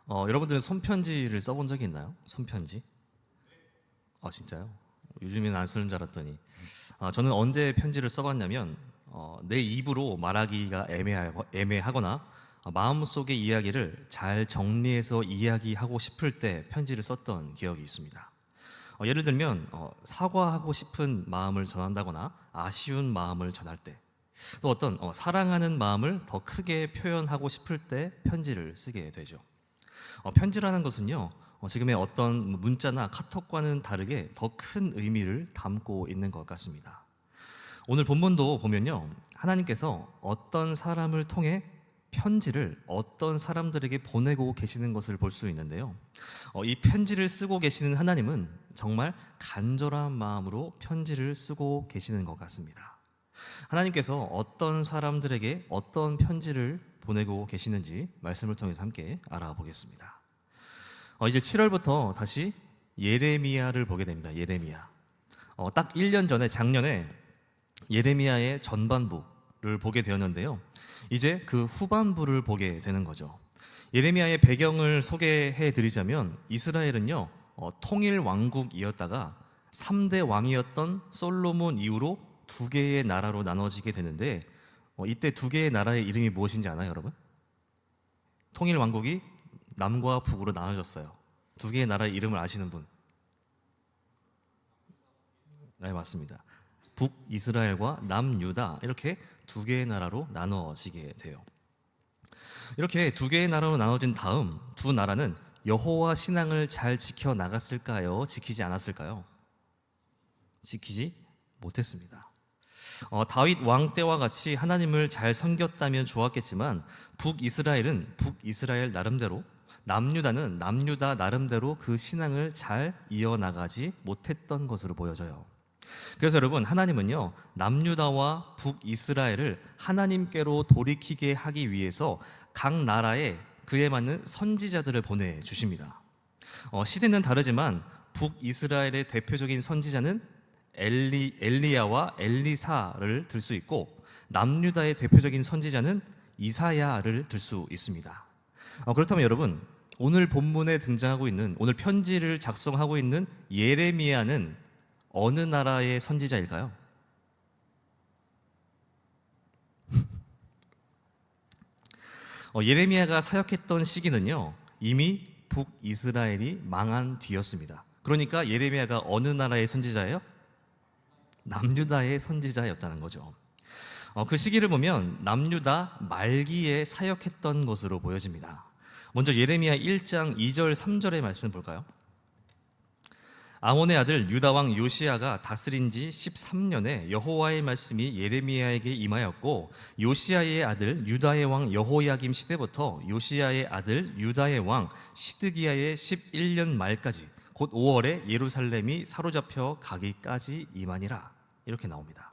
여러분들은 손편지를 써본 적이 있나요? 손편지? 아 진짜요? 요즘에는 안 쓰는 줄 알았더니 저는 언제 편지를 써봤냐면 내 입으로 말하기가 애매하거나 마음속의 이야기를 잘 정리해서 이야기하고 싶을 때 편지를 썼던 기억이 있습니다. 예를 들면 사과하고 싶은 마음을 전한다거나 아쉬운 마음을 전할 때, 또 어떤 사랑하는 마음을 더 크게 표현하고 싶을 때 편지를 쓰게 되죠. 편지라는 것은요, 지금의 어떤 문자나 카톡과는 다르게 더 큰 의미를 담고 있는 것 같습니다. 오늘 본문도 보면요, 하나님께서 어떤 사람을 통해 편지를 어떤 사람들에게 보내고 계시는 것을 볼 수 있는데요. 이 편지를 쓰고 계시는 하나님은 정말 간절한 마음으로 편지를 쓰고 계시는 것 같습니다. 하나님께서 어떤 사람들에게 어떤 편지를 보내고 계시는지 말씀을 통해서 함께 알아보겠습니다. 이제 7월부터 다시 예레미야를 보게 됩니다. 예레미야. 딱 1년 전에 작년에 예레미야의 전반부를 보게 되었는데요. 이제 그 후반부를 보게 되는 거죠. 예레미야의 배경을 소개해 드리자면 이스라엘은요, 통일 왕국이었다가 3대 왕이었던 솔로몬 이후로 두 개의 나라로 나눠지게 되는데 이때 두 개의 나라의 이름이 무엇인지 아나요, 여러분? 통일 왕국이 남과 북으로 나눠졌어요. 두 개의 나라의 이름을 아시는 분? 네, 맞습니다. 북이스라엘과 남유다, 이렇게 두 개의 나라로 나눠지게 돼요. 이렇게 두 개의 나라로 나눠진 다음 두 나라는 여호와 신앙을 잘 지켜 나갔을까요? 지키지 않았을까요? 지키지 못했습니다. 다윗 왕 때와 같이 하나님을 잘 섬겼다면 좋았겠지만 북이스라엘은 북이스라엘 나름대로, 남유다는 남유다 나름대로 그 신앙을 잘 이어나가지 못했던 것으로 보여져요. 그래서 여러분, 하나님은요, 남유다와 북이스라엘을 하나님께로 돌이키게 하기 위해서 각 나라에 그에 맞는 선지자들을 보내주십니다. 시대는 다르지만 북이스라엘의 대표적인 선지자는 엘리야와 엘리사를 들 수 있고, 남유다의 대표적인 선지자는 이사야를 들 수 있습니다. 그렇다면 여러분, 오늘 본문에 등장하고 있는, 오늘 편지를 작성하고 있는 예레미야는 어느 나라의 선지자일까요? 예레미야가 사역했던 시기는요, 이미 북이스라엘이 망한 뒤였습니다. 그러니까 예레미야가 어느 나라의 선지자예요? 남유다의 선지자였다는 거죠. 그 시기를 보면 남유다 말기에 사역했던 것으로 보여집니다. 먼저 예레미야 1장 2절 3절의 말씀 볼까요? 아몬의 아들 유다 왕 요시야가 다스린 지 13년에 여호와의 말씀이 예레미야에게 임하였고, 요시야의 아들 유다의 왕 여호야김 시대부터 요시야의 아들 유다의 왕 시드기야의 11년 말까지, 곧 5월에 예루살렘이 사로잡혀 가기까지 임하니라, 이렇게 나옵니다.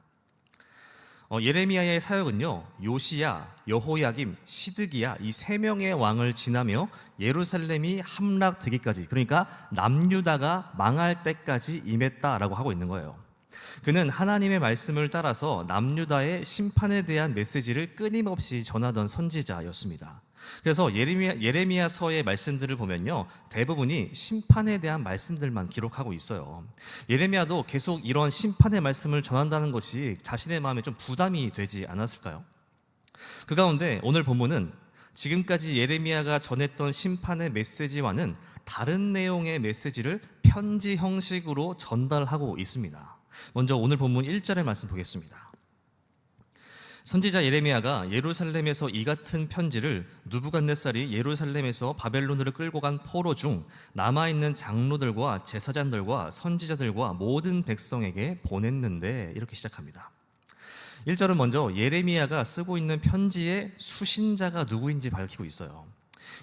예레미야의 사역은요, 요시야, 여호야김, 시드기야 이 세 명의 왕을 지나며 예루살렘이 함락되기까지, 그러니까 남유다가 망할 때까지 임했다라고 하고 있는 거예요. 그는 하나님의 말씀을 따라서 남유다의 심판에 대한 메시지를 끊임없이 전하던 선지자였습니다. 그래서 예레미야서의 말씀들을 보면요, 대부분이 심판에 대한 말씀들만 기록하고 있어요. 예레미야도 계속 이런 심판의 말씀을 전한다는 것이 자신의 마음에 좀 부담이 되지 않았을까요? 그 가운데 오늘 본문은 지금까지 예레미야가 전했던 심판의 메시지와는 다른 내용의 메시지를 편지 형식으로 전달하고 있습니다. 먼저 오늘 본문 1절의 말씀 보겠습니다. 선지자 예레미야가 예루살렘에서 이 같은 편지를 느부갓네살이 예루살렘에서 바벨론으로 끌고 간 포로 중 남아있는 장로들과 제사장들과 선지자들과 모든 백성에게 보냈는데, 이렇게 시작합니다. 1절은 먼저 예레미야가 쓰고 있는 편지의 수신자가 누구인지 밝히고 있어요.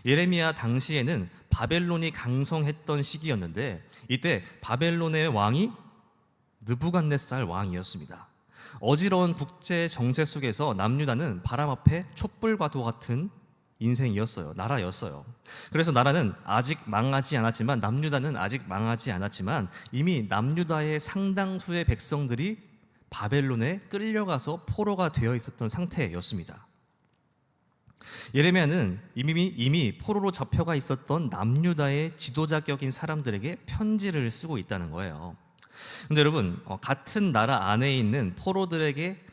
예레미야 당시에는 바벨론이 강성했던 시기였는데, 이때 바벨론의 왕이 느부갓네살 왕이었습니다. 어지러운 국제 정세 속에서 남유다는 바람 앞에 촛불과도 같은 인생이었어요. 나라였어요. 그래서 나라는 아직 망하지 않았지만, 남유다는 아직 망하지 않았지만 이미 남유다의 상당수의 백성들이 바벨론에 끌려가서 포로가 되어 있었던 상태였습니다. 예레미야는 이미 포로로 잡혀가 있었던 남유다의 지도자격인 사람들에게 편지를 쓰고 있다는 거예요. 근데 여러분, 같은 나라 안에 있는 포로들에게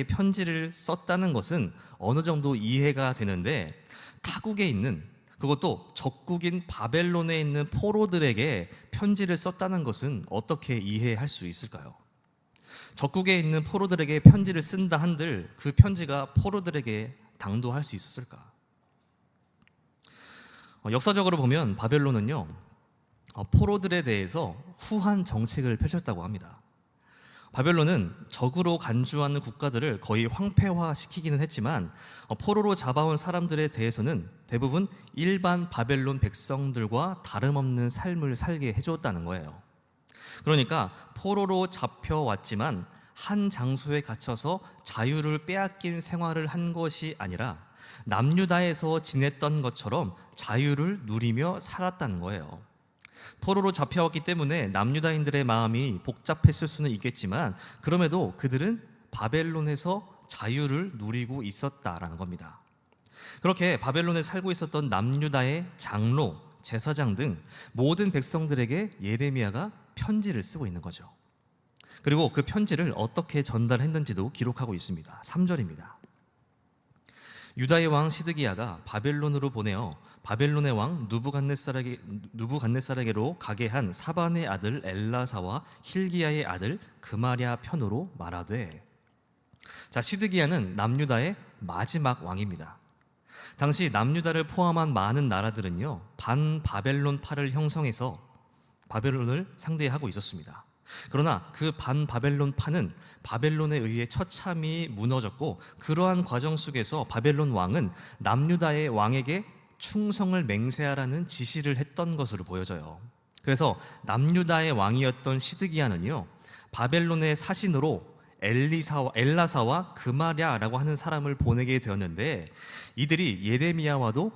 편지를 썼다는 것은 어느 정도 이해가 되는데, 타국에 있는, 그것도 적국인 바벨론에 있는 포로들에게 편지를 썼다는 것은 어떻게 이해할 수 있을까요? 적국에 있는 포로들에게 편지를 쓴다 한들 그 편지가 포로들에게 당도할 수 있었을까? 역사적으로 보면 바벨론은요, 포로들에 대해서 후한 정책을 펼쳤다고 합니다. 바벨론은 적으로 간주하는 국가들을 거의 황폐화시키기는 했지만, 포로로 잡아온 사람들에 대해서는 대부분 일반 바벨론 백성들과 다름없는 삶을 살게 해주었다는 거예요. 그러니까 포로로 잡혀왔지만 한 장소에 갇혀서 자유를 빼앗긴 생활을 한 것이 아니라 남유다에서 지냈던 것처럼 자유를 누리며 살았다는 거예요. 포로로 잡혀왔기 때문에 남유다인들의 마음이 복잡했을 수는 있겠지만, 그럼에도 그들은 바벨론에서 자유를 누리고 있었다라는 겁니다. 그렇게 바벨론에 살고 있었던 남유다의 장로, 제사장 등 모든 백성들에게 예레미야가 편지를 쓰고 있는 거죠. 그리고 그 편지를 어떻게 전달했는지도 기록하고 있습니다. 3절입니다. 유다의 왕 시드기야가 바벨론으로 보내어 바벨론의 왕 누부갓네살에게로 가게 한 사반의 아들 엘라사와 힐기야의 아들 그마랴 편으로 말하되. 자, 시드기야는 남유다의 마지막 왕입니다. 당시 남유다를 포함한 많은 나라들은요, 반바벨론파를 형성해서 바벨론을 상대하고 있었습니다. 그러나 그 반바벨론파는 바벨론에 의해 처참히 무너졌고, 그러한 과정 속에서 바벨론 왕은 남유다의 왕에게 충성을 맹세하라는 지시를 했던 것으로 보여져요. 그래서 남유다의 왕이었던 시드기야는요, 바벨론의 사신으로 엘라사와 그마랴라고 하는 사람을 보내게 되었는데, 이들이 예레미야와도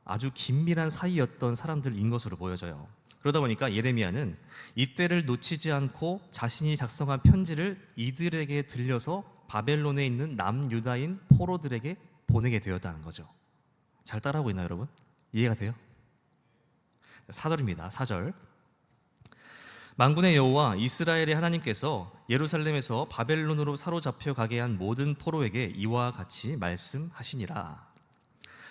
아주 긴밀한 사이였던 사람들인 것으로 보여져요. 그러다 보니까 예레미야는 이때를 놓치지 않고 자신이 작성한 편지를 이들에게 들려서 바벨론에 있는 남유다인 포로들에게 보내게 되었다는 거죠. 잘 따라하고 있나요, 여러분? 이해가 돼요? 4절입니다. 4절. 만군의 여호와 이스라엘의 하나님께서 예루살렘에서 바벨론으로 사로잡혀 가게 한 모든 포로에게 이와 같이 말씀하시니라.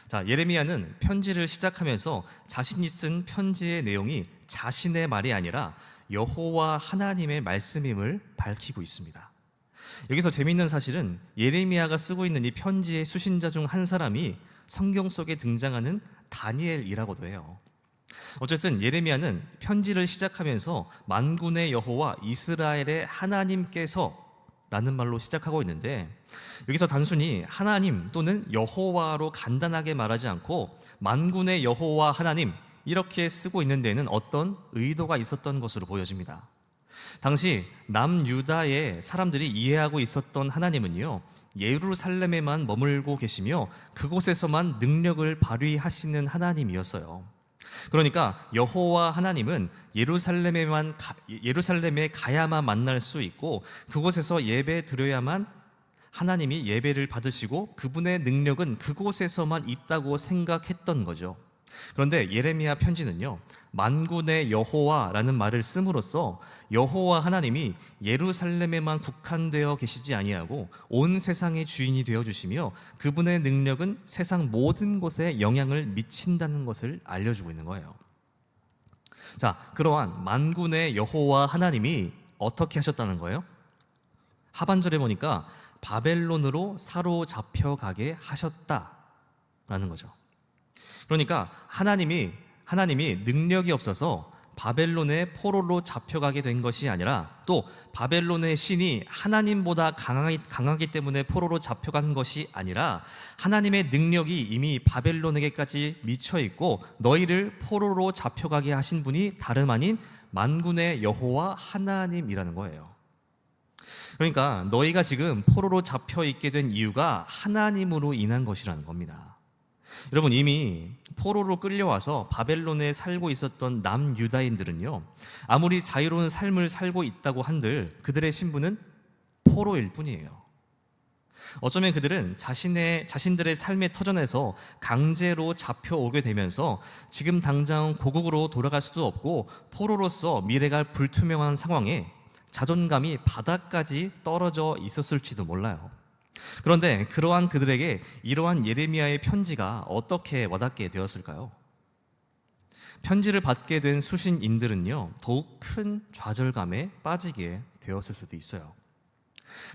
자, 예레미야는 편지를 시작하면서 자신이 쓴 편지의 내용이 자신의 말이 아니라 여호와 하나님의 말씀임을 밝히고 있습니다. 여기서 재미있는 사실은 예레미야가 쓰고 있는 이 편지의 수신자 중 한 사람이 성경 속에 등장하는 다니엘이라고도 해요. 어쨌든 예레미야는 편지를 시작하면서 만군의 여호와 이스라엘의 하나님께서 라는 말로 시작하고 있는데, 여기서 단순히 하나님 또는 여호와로 간단하게 말하지 않고 만군의 여호와 하나님 이렇게 쓰고 있는 데는 어떤 의도가 있었던 것으로 보여집니다. 당시 남유다의 사람들이 이해하고 있었던 하나님은요, 예루살렘에만 머물고 계시며 그곳에서만 능력을 발휘하시는 하나님이었어요. 그러니까 여호와 하나님은 예루살렘에 가야만 만날 수 있고, 그곳에서 예배 드려야만 하나님이 예배를 받으시고 그분의 능력은 그곳에서만 있다고 생각했던 거죠. 그런데 예레미야 편지는요, 만군의 여호와라는 말을 씀으로써 여호와 하나님이 예루살렘에만 국한되어 계시지 아니하고 온 세상의 주인이 되어 주시며 그분의 능력은 세상 모든 곳에 영향을 미친다는 것을 알려주고 있는 거예요. 자, 그러한 만군의 여호와 하나님이 어떻게 하셨다는 거예요? 하반절에 보니까 바벨론으로 사로잡혀 가게 하셨다라는 거죠. 그러니까 하나님이 능력이 없어서 바벨론의 포로로 잡혀가게 된 것이 아니라, 또 바벨론의 신이 하나님보다 강하기 때문에 포로로 잡혀간 것이 아니라, 하나님의 능력이 이미 바벨론에게까지 미쳐 있고 너희를 포로로 잡혀가게 하신 분이 다름 아닌 만군의 여호와 하나님이라는 거예요. 그러니까 너희가 지금 포로로 잡혀 있게 된 이유가 하나님으로 인한 것이라는 겁니다. 여러분, 이미 포로로 끌려와서 바벨론에 살고 있었던 남유다인들은요, 아무리 자유로운 삶을 살고 있다고 한들 그들의 신분은 포로일 뿐이에요. 어쩌면 그들은 자신들의 삶의 터전에서 강제로 잡혀오게 되면서 지금 당장 고국으로 돌아갈 수도 없고 포로로서 미래가 불투명한 상황에 자존감이 바닥까지 떨어져 있었을지도 몰라요. 그런데 그러한 그들에게 이러한 예레미야의 편지가 어떻게 와닿게 되었을까요? 편지를 받게 된 수신인들은요, 더욱 큰 좌절감에 빠지게 되었을 수도 있어요.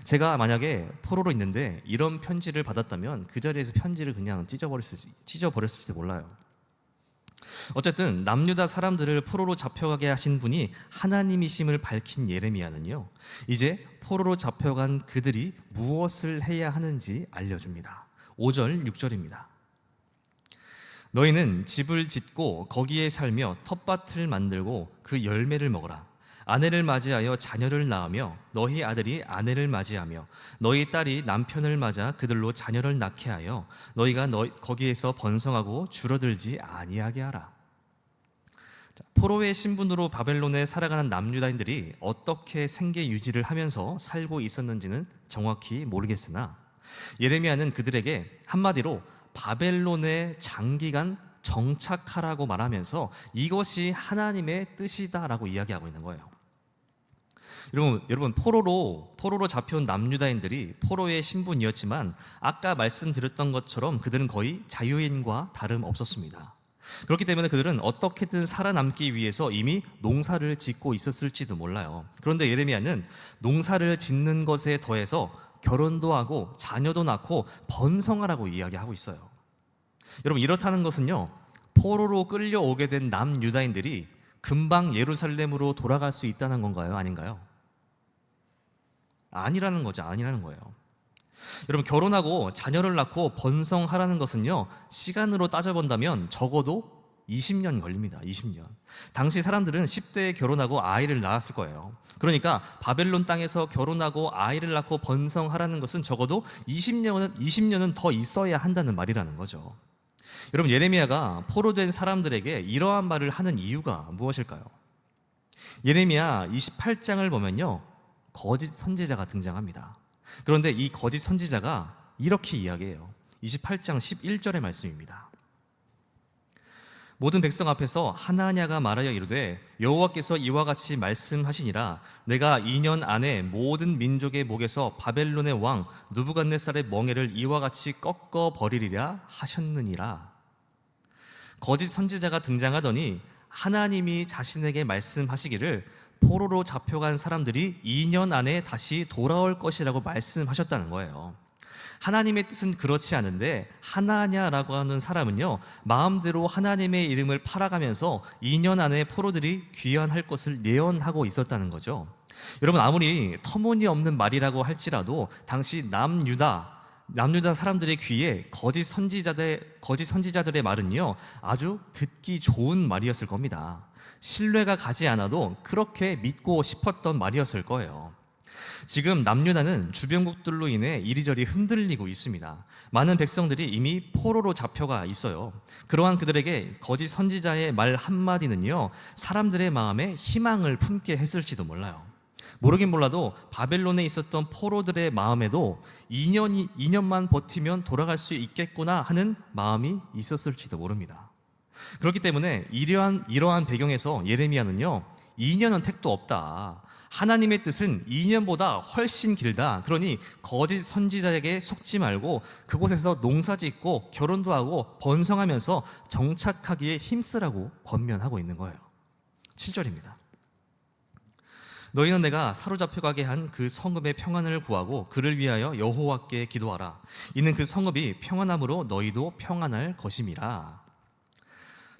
제가 만약에 포로로 있는데 이런 편지를 받았다면 그 자리에서 편지를 그냥 찢어버렸을지 몰라요. 어쨌든 남유다 사람들을 포로로 잡혀가게 하신 분이 하나님이심을 밝힌 예레미야는요, 이제 포로로 잡혀간 그들이 무엇을 해야 하는지 알려줍니다. 5절, 6절입니다. 너희는 집을 짓고 거기에 살며 텃밭을 만들고 그 열매를 먹어라. 아내를 맞이하여 자녀를 낳으며 너희 아들이 아내를 맞이하며 너희 딸이 남편을 맞아 그들로 자녀를 낳게 하여 너희가 거기에서 번성하고 줄어들지 아니하게 하라. 포로의 신분으로 바벨론에 살아가는 남유다인들이 어떻게 생계 유지를 하면서 살고 있었는지는 정확히 모르겠으나 예레미야는 그들에게 한마디로 바벨론에 장기간 정착하라고 말하면서 이것이 하나님의 뜻이다라고 이야기하고 있는 거예요. 여러분 포로로 잡혀온 남유다인들이 포로의 신분이었지만 아까 말씀드렸던 것처럼 그들은 거의 자유인과 다름없었습니다. 그렇기 때문에 그들은 어떻게든 살아남기 위해서 이미 농사를 짓고 있었을지도 몰라요. 그런데 예레미야는 농사를 짓는 것에 더해서 결혼도 하고 자녀도 낳고 번성하라고 이야기하고 있어요. 여러분 이렇다는 것은요, 포로로 끌려오게 된 남유다인들이 금방 예루살렘으로 돌아갈 수 있다는 건가요? 아닌가요? 아니라는 거예요. 여러분 결혼하고 자녀를 낳고 번성하라는 것은요, 시간으로 따져본다면 적어도 20년 걸립니다. 20년. 당시 사람들은 10대에 결혼하고 아이를 낳았을 거예요. 그러니까 바벨론 땅에서 결혼하고 아이를 낳고 번성하라는 것은 적어도 20년은 더 있어야 한다는 말이라는 거죠. 여러분 예레미야가 포로된 사람들에게 이러한 말을 하는 이유가 무엇일까요? 예레미야 28장을 보면요, 거짓 선지자가 등장합니다. 그런데 이 거짓 선지자가 이렇게 이야기해요. 28장 11절의 말씀입니다. 모든 백성 앞에서 하나냐가 말하여 이르되 여호와께서 이와 같이 말씀하시니라 내가 2년 안에 모든 민족의 목에서 바벨론의 왕 느부갓네살의 멍에를 이와 같이 꺾어 버리리라 하셨느니라. 거짓 선지자가 등장하더니 하나님이 자신에게 말씀하시기를 포로로 잡혀간 사람들이 2년 안에 다시 돌아올 것이라고 말씀하셨다는 거예요. 하나님의 뜻은 그렇지 않은데 하나냐라고 하는 사람은요, 마음대로 하나님의 이름을 팔아가면서 2년 안에 포로들이 귀환할 것을 예언하고 있었다는 거죠. 여러분 아무리 터무니없는 말이라고 할지라도 당시 남유다 사람들의 귀에 거짓 선지자들의 말은요, 아주 듣기 좋은 말이었을 겁니다. 신뢰가 가지 않아도 그렇게 믿고 싶었던 말이었을 거예요. 지금 남유다는 주변국들로 인해 이리저리 흔들리고 있습니다. 많은 백성들이 이미 포로로 잡혀가 있어요. 그러한 그들에게 거짓 선지자의 말 한마디는요, 사람들의 마음에 희망을 품게 했을지도 몰라요. 모르긴 몰라도 바벨론에 있었던 포로들의 마음에도 2년만 버티면 돌아갈 수 있겠구나 하는 마음이 있었을지도 모릅니다. 그렇기 때문에 이러한 배경에서 예레미야는요, 2년은 택도 없다. 하나님의 뜻은 2년보다 훨씬 길다. 그러니 거짓 선지자에게 속지 말고 그곳에서 농사 짓고 결혼도 하고 번성하면서 정착하기에 힘쓰라고 권면하고 있는 거예요. 7절입니다. 너희는 내가 사로잡혀가게 한 그 성읍의 평안을 구하고 그를 위하여 여호와께 기도하라. 이는 그 성읍이 평안함으로 너희도 평안할 것임이라.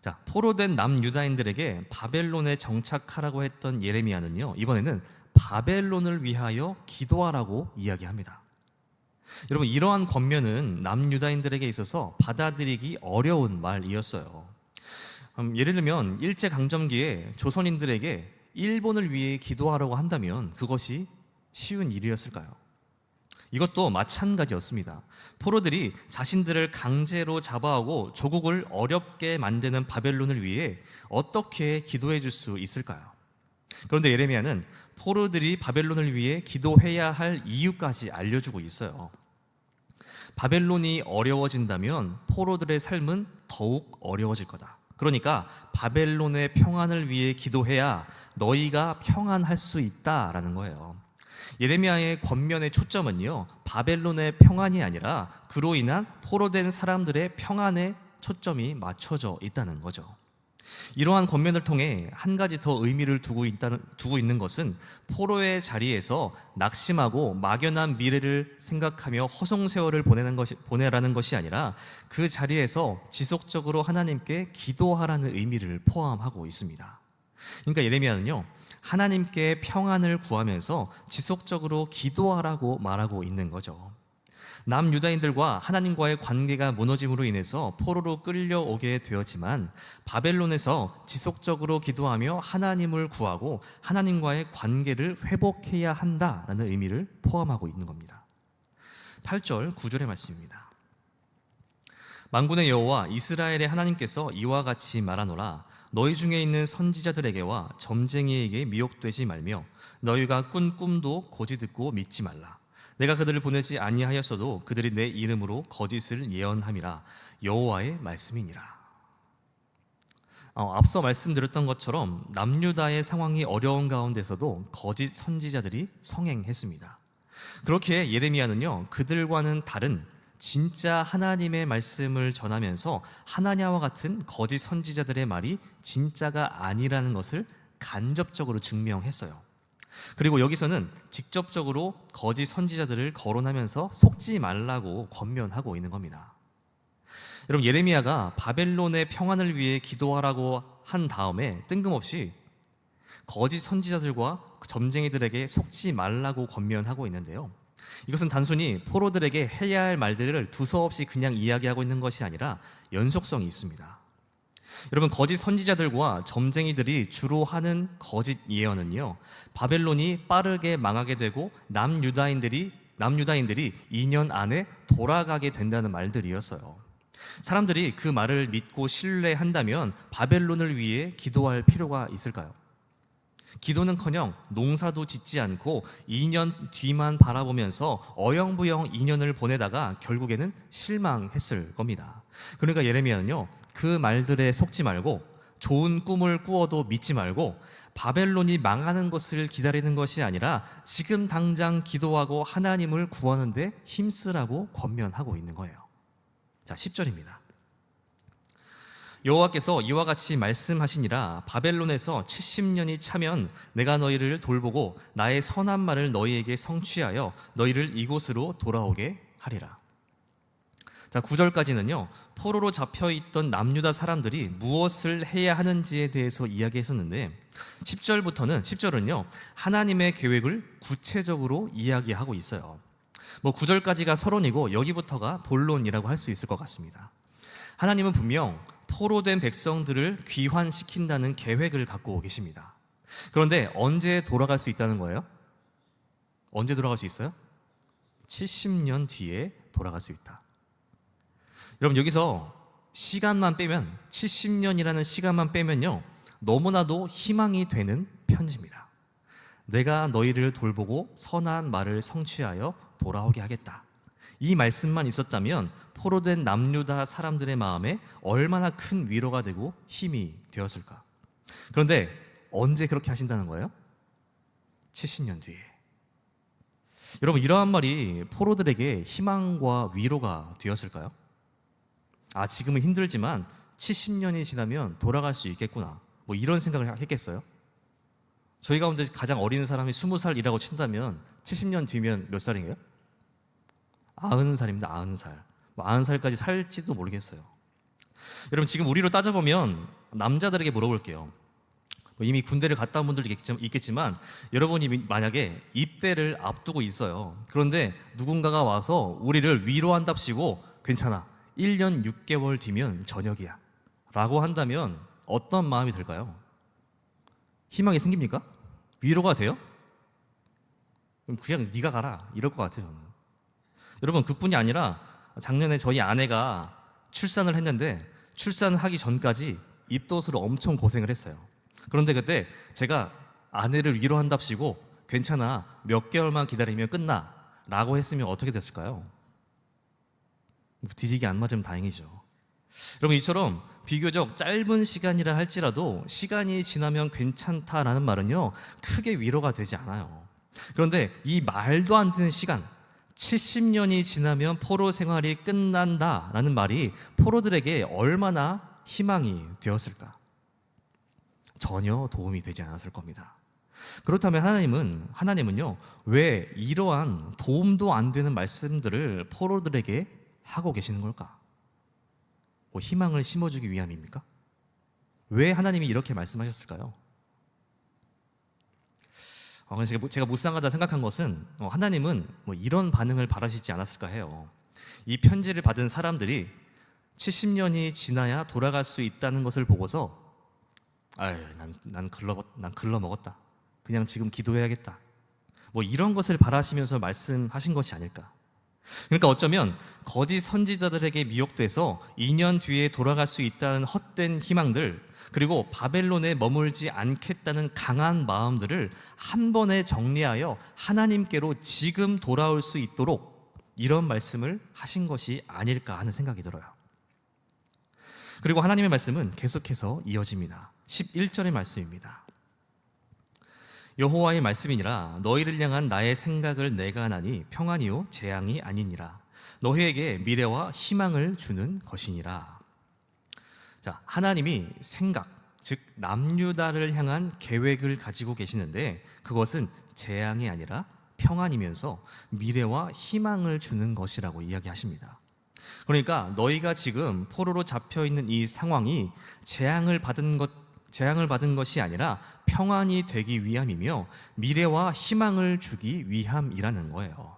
자, 포로된 남유다인들에게 바벨론에 정착하라고 했던 예레미야는요, 이번에는 바벨론을 위하여 기도하라고 이야기합니다. 여러분 이러한 권면은 남유다인들에게 있어서 받아들이기 어려운 말이었어요. 예를 들면 일제강점기에 조선인들에게 일본을 위해 기도하라고 한다면 그것이 쉬운 일이었을까요? 이것도 마찬가지였습니다. 포로들이 자신들을 강제로 잡아오고 조국을 어렵게 만드는 바벨론을 위해 어떻게 기도해 줄 수 있을까요? 그런데 예레미야는 포로들이 바벨론을 위해 기도해야 할 이유까지 알려주고 있어요. 바벨론이 어려워진다면 포로들의 삶은 더욱 어려워질 거다. 그러니까 바벨론의 평안을 위해 기도해야 너희가 평안할 수 있다라는 거예요. 예레미야의 권면의 초점은요, 바벨론의 평안이 아니라 그로 인한 포로된 사람들의 평안에 초점이 맞춰져 있다는 거죠. 이러한 권면을 통해 한 가지 더 의미를 두고 있는 것은 포로의 자리에서 낙심하고 막연한 미래를 생각하며 허송세월을 보내라는 것이 아니라 그 자리에서 지속적으로 하나님께 기도하라는 의미를 포함하고 있습니다. 그러니까 예레미야는요, 하나님께 평안을 구하면서 지속적으로 기도하라고 말하고 있는 거죠. 남유다인들과 하나님과의 관계가 무너짐으로 인해서 포로로 끌려오게 되었지만 바벨론에서 지속적으로 기도하며 하나님을 구하고 하나님과의 관계를 회복해야 한다라는 의미를 포함하고 있는 겁니다. 8절 9절의 말씀입니다. 만군의 여호와 이스라엘의 하나님께서 이와 같이 말하노라. 너희 중에 있는 선지자들에게와 점쟁이에게 미혹되지 말며 너희가 꾼 꿈도 고지 듣고 믿지 말라. 내가 그들을 보내지 아니하였어도 그들이 내 이름으로 거짓을 예언함이라. 여호와의 말씀이니라. 앞서 말씀드렸던 것처럼 남유다의 상황이 어려운 가운데서도 거짓 선지자들이 성행했습니다. 그렇게 예레미야는요, 그들과는 다른 진짜 하나님의 말씀을 전하면서 하나냐와 같은 거짓 선지자들의 말이 진짜가 아니라는 것을 간접적으로 증명했어요. 그리고 여기서는 직접적으로 거짓 선지자들을 거론하면서 속지 말라고 권면하고 있는 겁니다. 여러분, 예레미야가 바벨론의 평안을 위해 기도하라고 한 다음에 뜬금없이 거짓 선지자들과 점쟁이들에게 속지 말라고 권면하고 있는데요, 이것은 단순히 포로들에게 해야 할 말들을 두서없이 그냥 이야기하고 있는 것이 아니라 연속성이 있습니다. 여러분, 거짓 선지자들과 점쟁이들이 주로 하는 거짓 예언은요, 바벨론이 빠르게 망하게 되고 남유다인들이 2년 안에 돌아가게 된다는 말들이었어요. 사람들이 그 말을 믿고 신뢰한다면 바벨론을 위해 기도할 필요가 있을까요? 기도는커녕 농사도 짓지 않고 2년 뒤만 바라보면서 어영부영 2년을 보내다가 결국에는 실망했을 겁니다. 그러니까 예레미야는요, 그 말들에 속지 말고 좋은 꿈을 꾸어도 믿지 말고 바벨론이 망하는 것을 기다리는 것이 아니라 지금 당장 기도하고 하나님을 구하는 데 힘쓰라고 권면하고 있는 거예요. 자, 10절입니다. 여호와께서 이와 같이 말씀하시니라. 바벨론에서 70년이 차면 내가 너희를 돌보고 나의 선한 말을 너희에게 성취하여 너희를 이곳으로 돌아오게 하리라. 자, 9절까지는요, 포로로 잡혀있던 남유다 사람들이 무엇을 해야 하는지에 대해서 이야기했었는데 10절은요, 하나님의 계획을 구체적으로 이야기하고 있어요. 9절까지가 서론이고 여기부터가 본론이라고 할 수 있을 것 같습니다. 하나님은 분명 포로된 백성들을 귀환시킨다는 계획을 갖고 계십니다. 그런데 언제 돌아갈 수 있다는 거예요? 언제 돌아갈 수 있어요? 70년 뒤에 돌아갈 수 있다. 여러분, 여기서 시간만 빼면 70년이라는 시간만 빼면요, 너무나도 희망이 되는 편지입니다. 내가 너희를 돌보고 선한 말을 성취하여 돌아오게 하겠다. 이 말씀만 있었다면 포로된 남유다 사람들의 마음에 얼마나 큰 위로가 되고 힘이 되었을까. 그런데 언제 그렇게 하신다는 거예요? 70년 뒤에. 여러분, 이러한 말이 포로들에게 희망과 위로가 되었을까요? 지금은 힘들지만 70년이 지나면 돌아갈 수 있겠구나, 이런 생각을 했겠어요? 저희 가운데 가장 어린 사람이 20살이라고 친다면 70년 뒤면 몇 살인가요? 90살입니다. 90살. 90살까지 살지도 모르겠어요. 여러분, 지금 우리로 따져보면 남자들에게 물어볼게요. 이미 군대를 갔다 온 분들도 있겠지만 여러분이 만약에 입대를 앞두고 있어요. 그런데 누군가가 와서 우리를 위로한답시고 괜찮아, 1년 6개월 뒤면 저녁이야 라고 한다면 어떤 마음이 들까요? 희망이 생깁니까? 위로가 돼요? 그럼 그냥 네가 가라 이럴 것 같아요, 저는. 여러분, 그뿐이 아니라 작년에 저희 아내가 출산을 했는데 출산하기 전까지 입덧으로 엄청 고생을 했어요. 그런데 그때 제가 아내를 위로한답시고 괜찮아, 몇 개월만 기다리면 끝나 라고 했으면 어떻게 됐을까요? 뒤지게 안 맞으면 다행이죠. 여러분, 이처럼 비교적 짧은 시간이라 할지라도 시간이 지나면 괜찮다라는 말은요, 크게 위로가 되지 않아요. 그런데 이 말도 안 되는 시간, 70년이 지나면 포로 생활이 끝난다라는 말이 포로들에게 얼마나 희망이 되었을까? 전혀 도움이 되지 않았을 겁니다. 그렇다면 하나님은요, 왜 이러한 도움도 안 되는 말씀들을 포로들에게 하고 계시는 걸까? 뭐 희망을 심어주기 위함입니까? 왜 하나님이 이렇게 말씀하셨을까요? 그래서 제가 묵상하다 생각한 것은 하나님은 뭐 이런 반응을 바라시지 않았을까 해요. 이 편지를 받은 사람들이 70년이 지나야 돌아갈 수 있다는 것을 보고서 난 글러 먹었다. 그냥 지금 기도해야겠다. 뭐 이런 것을 바라시면서 말씀하신 것이 아닐까. 그러니까 어쩌면 거짓 선지자들에게 미혹돼서 2년 뒤에 돌아갈 수 있다는 헛된 희망들, 그리고 바벨론에 머물지 않겠다는 강한 마음들을 한 번에 정리하여 하나님께로 지금 돌아올 수 있도록 이런 말씀을 하신 것이 아닐까 하는 생각이 들어요. 그리고 하나님의 말씀은 계속해서 이어집니다. 11절의 말씀입니다. 여호와의 말씀이니라. 너희를 향한 나의 생각을 내가 하나니 평안이요 재앙이 아니니라. 너희에게 미래와 희망을 주는 것이니라. 자, 하나님이 생각, 즉 남유다를 향한 계획을 가지고 계시는데 그것은 재앙이 아니라 평안이면서 미래와 희망을 주는 것이라고 이야기하십니다. 그러니까 너희가 지금 포로로 잡혀 있는 이 상황이 재앙을 받은 것이 아니라 평안이 되기 위함이며 미래와 희망을 주기 위함이라는 거예요.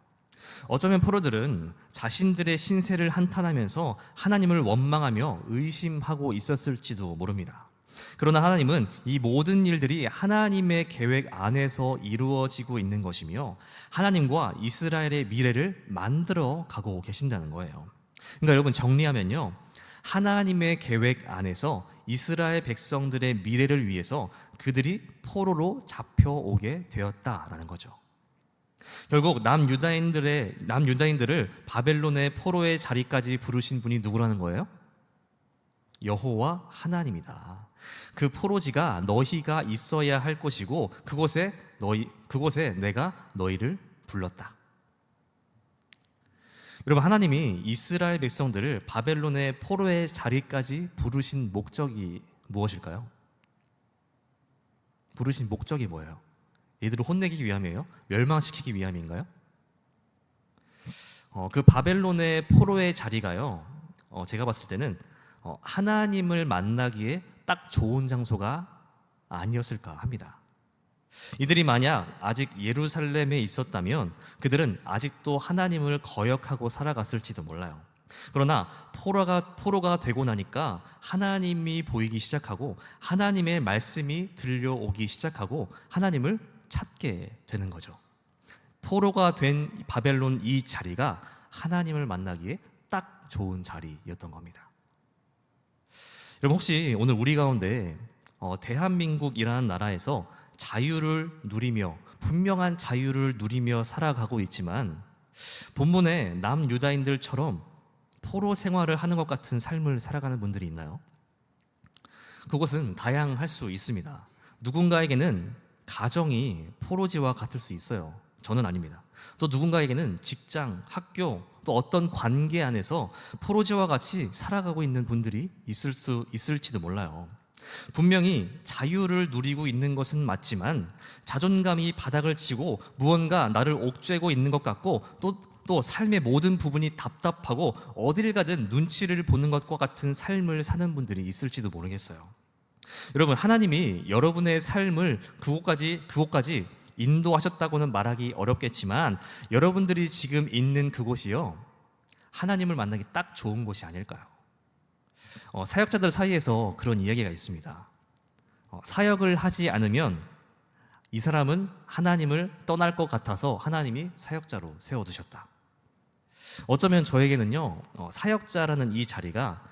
어쩌면 포로들은 자신들의 신세를 한탄하면서 하나님을 원망하며 의심하고 있었을지도 모릅니다. 그러나 하나님은 이 모든 일들이 하나님의 계획 안에서 이루어지고 있는 것이며 하나님과 이스라엘의 미래를 만들어 가고 계신다는 거예요. 그러니까 여러분, 정리하면요, 하나님의 계획 안에서 이스라엘 백성들의 미래를 위해서 그들이 포로로 잡혀오게 되었다라는 거죠. 결국 남유다인들을 바벨론의 포로의 자리까지 부르신 분이 누구라는 거예요? 여호와 하나님이다. 그 포로지가 너희가 있어야 할 곳이고 그곳에 내가 너희를 불렀다. 여러분, 하나님이 이스라엘 백성들을 바벨론의 포로의 자리까지 부르신 목적이 무엇일까요? 부르신 목적이 뭐예요? 얘들을 혼내기 위함이에요? 멸망시키기 위함인가요? 그 바벨론의 포로의 자리가요, 제가 봤을 때는 하나님을 만나기에 딱 좋은 장소가 아니었을까 합니다. 이들이 만약 아직 예루살렘에 있었다면 그들은 아직도 하나님을 거역하고 살아갔을지도 몰라요. 그러나 포로가 되고 나니까 하나님이 보이기 시작하고 하나님의 말씀이 들려오기 시작하고 하나님을 찾게 되는 거죠. 포로가 된 바벨론 이 자리가 하나님을 만나기에 딱 좋은 자리였던 겁니다. 여러분, 혹시 오늘 우리 가운데 대한민국이라는 나라에서 자유를 누리며 분명한 자유를 누리며 살아가고 있지만 본문의 남유다인들처럼 포로 생활을 하는 것 같은 삶을 살아가는 분들이 있나요? 그것은 다양할 수 있습니다. 누군가에게는 가정이 포로지와 같을 수 있어요. 저는 아닙니다. 또 누군가에게는 직장, 학교, 또 어떤 관계 안에서 포로지와 같이 살아가고 있는 분들이 있을지도 몰라요. 분명히 자유를 누리고 있는 것은 맞지만 자존감이 바닥을 치고 무언가 나를 옥죄고 있는 것 같고 또 삶의 모든 부분이 답답하고 어딜 가든 눈치를 보는 것과 같은 삶을 사는 분들이 있을지도 모르겠어요. 여러분, 하나님이 여러분의 삶을 그곳까지 인도하셨다고는 말하기 어렵겠지만 여러분들이 지금 있는 그곳이요, 하나님을 만나기 딱 좋은 곳이 아닐까요? 사역자들 사이에서 그런 이야기가 있습니다. 사역을 하지 않으면 이 사람은 하나님을 떠날 것 같아서 하나님이 사역자로 세워두셨다. 어쩌면 저에게는요, 사역자라는 이 자리가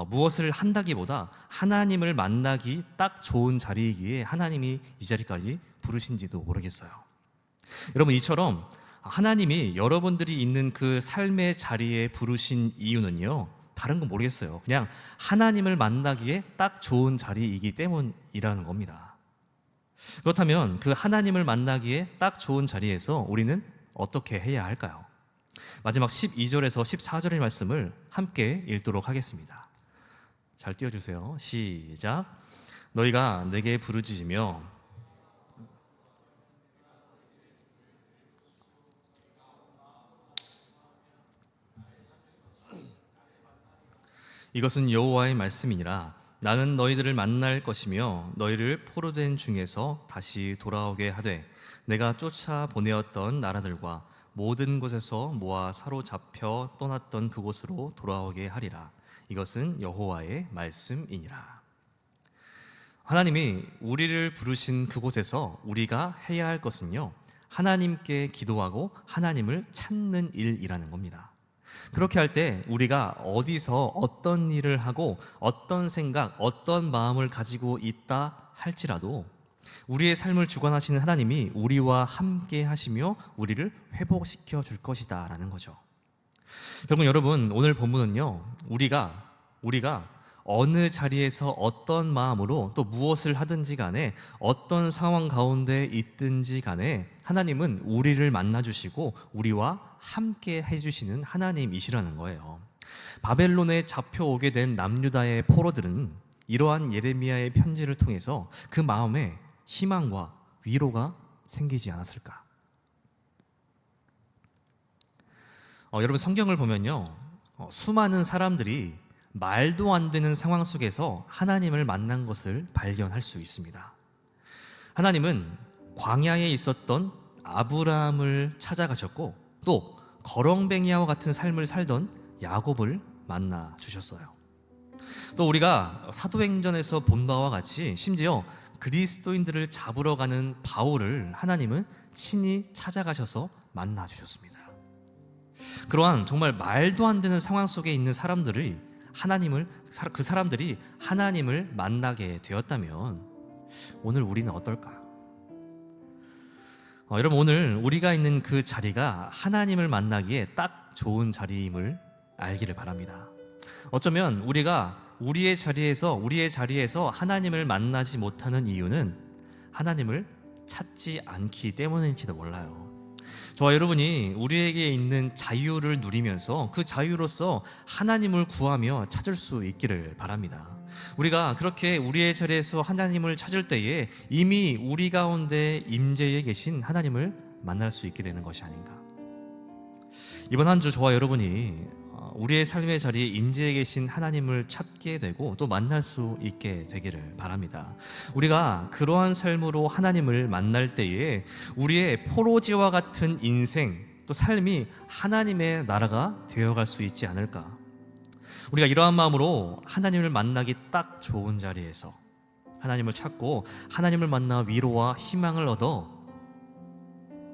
무엇을 한다기보다 하나님을 만나기 딱 좋은 자리이기에 하나님이 이 자리까지 부르신지도 모르겠어요. 여러분, 이처럼 하나님이 여러분들이 있는 그 삶의 자리에 부르신 이유는요, 다른 건 모르겠어요. 그냥 하나님을 만나기에 딱 좋은 자리이기 때문이라는 겁니다. 그렇다면 그 하나님을 만나기에 딱 좋은 자리에서 우리는 어떻게 해야 할까요? 마지막 12절에서 14절의 말씀을 함께 읽도록 하겠습니다. 잘 띄워주세요. 시작. 너희가 내게 부르짖으며 이것은 여호와의 말씀이니라. 나는 너희들을 만날 것이며 너희를 포로된 중에서 다시 돌아오게 하되 내가 쫓아 보내었던 나라들과 모든 곳에서 모아 사로잡혀 떠났던 그곳으로 돌아오게 하리라. 이것은 여호와의 말씀이니라. 하나님이 우리를 부르신 그곳에서 우리가 해야 할 것은요, 하나님께 기도하고 하나님을 찾는 일이라는 겁니다. 그렇게 할 때 우리가 어디서 어떤 일을 하고 어떤 생각, 어떤 마음을 가지고 있다 할지라도 우리의 삶을 주관하시는 하나님이 우리와 함께 하시며 우리를 회복시켜 줄 것이다 라는 거죠. 결국 여러분, 오늘 본문은요, 우리가 어느 자리에서 어떤 마음으로 또 무엇을 하든지 간에 어떤 상황 가운데 있든지 간에 하나님은 우리를 만나주시고 우리와 함께 해주시는 하나님이시라는 거예요. 바벨론에 잡혀오게 된 남유다의 포로들은 이러한 예레미야의 편지를 통해서 그 마음에 희망과 위로가 생기지 않았을까? 여러분, 성경을 보면요, 수많은 사람들이 말도 안 되는 상황 속에서 하나님을 만난 것을 발견할 수 있습니다. 하나님은 광야에 있었던 아브라함을 찾아가셨고 또 거렁뱅이와 같은 삶을 살던 야곱을 만나 주셨어요. 또 우리가 사도행전에서 본 바와 같이 심지어 그리스도인들을 잡으러 가는 바울을 하나님은 친히 찾아가셔서 만나 주셨습니다. 그러한 정말 말도 안 되는 상황 속에 있는 그 사람들이 하나님을 만나게 되었다면 오늘 우리는 어떨까? 여러분, 오늘 우리가 있는 그 자리가 하나님을 만나기에 딱 좋은 자리임을 알기를 바랍니다. 어쩌면 우리가 우리의 자리에서 하나님을 만나지 못하는 이유는 하나님을 찾지 않기 때문일지도 몰라요. 저와 여러분이 우리에게 있는 자유를 누리면서 그 자유로서 하나님을 구하며 찾을 수 있기를 바랍니다. 우리가 그렇게 우리의 자리에서 하나님을 찾을 때에 이미 우리 가운데 임재해 계신 하나님을 만날 수 있게 되는 것이 아닌가. 이번 한 주 저와 여러분이 우리의 삶의 자리에 임재해 계신 하나님을 찾게 되고 또 만날 수 있게 되기를 바랍니다. 우리가 그러한 삶으로 하나님을 만날 때에 우리의 포로지와 같은 인생 또 삶이 하나님의 나라가 되어갈 수 있지 않을까. 우리가 이러한 마음으로 하나님을 만나기 딱 좋은 자리에서 하나님을 찾고 하나님을 만나 위로와 희망을 얻어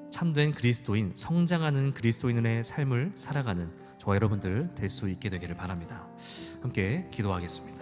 참된 그리스도인, 성장하는 그리스도인의 삶을 살아가는 저와 여러분들 될 수 있게 되기를 바랍니다. 함께 기도하겠습니다.